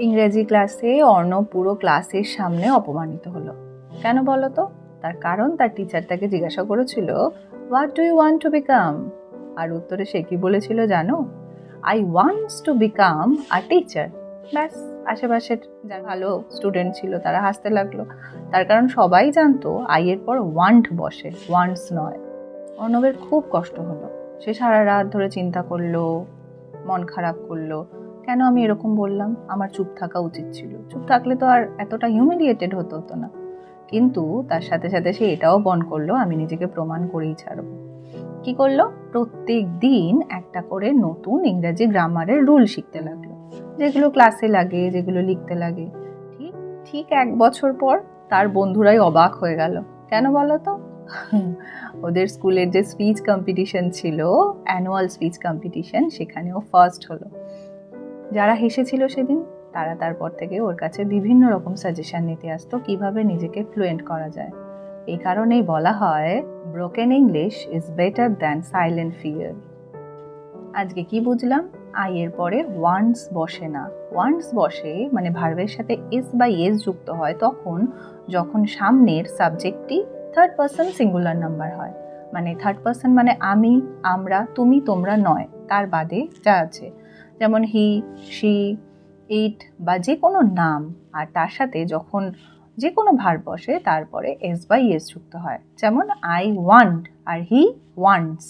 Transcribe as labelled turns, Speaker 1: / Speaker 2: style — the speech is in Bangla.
Speaker 1: ইংরেজি ক্লাসে অর্ণব পুরো ক্লাসের সামনে অপমানিত হলো। কেন বলো তো? তার কারণ তার টিচার তাকে জিজ্ঞাসা করেছিল, what do you want to become? আর উত্তরে সে কি বলেছিল জানো? I wants to become a teacher. ব্যাস, আশেপাশের যারা ভালো স্টুডেন্ট ছিল তারা হাসতে লাগলো। তার কারণ সবাই জানতো আই এর পর ওয়ান্ট বসে, ওয়ান্টস নয়। অর্ণবের খুব কষ্ট হলো। সে সারা রাত ধরে চিন্তা করলো, মন খারাপ করলো। কেন আমি এরকম বললাম? আমার চুপ থাকা উচিত ছিল। চুপ থাকলে তো আর এতটা হিউমিলিয়েটেড হতো না। কিন্তু তার সাথে সাথে সে এটাও বন করলো, আমি নিজেকে প্রমাণ করেই ছাড়বো। কি করলো? প্রত্যেক দিন একটা করে নতুন ইংরেজি গ্রামারের রুল শিখতে লাগলো, যেগুলো ক্লাসে লাগে, যেগুলো লিখতে লাগে। ঠিক ঠিক 1 বছর পর তার বন্ধুরাই অবাক হয়ে গেল। কেন বলো তো? ওদের স্কুলের যে স্পিচ কম্পিটিশন ছিল, অ্যানুয়াল স্পিচ কম্পিটিশন, সেখানেও ফার্স্ট হলো। যারা হেসেছিল সেদিন, তারা তারপর থেকে ওর কাছে বিভিন্ন রকম সাজেশন নিতে আসতো কিভাবে নিজেকে ফ্লুয়েন্ট করা যায়। এই কারণেই বলা হয়, broken English is better than silent fear. আজকে কি বুঝলাম? আই এর পরে ওয়ান্টস বসে না। ওয়ান্টস বসে মানে ভার্বের সাথে এস বা এস যুক্ত হয় তখন, যখন সামনের সাবজেক্টটি থার্ড পারসন সিঙ্গুলার নাম্বার হয়। মানে থার্ড পারসন মানে আমি, আমরা, তুমি, তোমরা নয়, তার বাদে যা আছে, যেমন হি, শি, ইট বা যে কোনো নাম। আর তার সাথে যখন যে কোনো ভার্ব বসে তারপরে এস বা এস যুক্ত হয়, যেমন আই ওয়ান্ট আর হি ওয়ান্টস।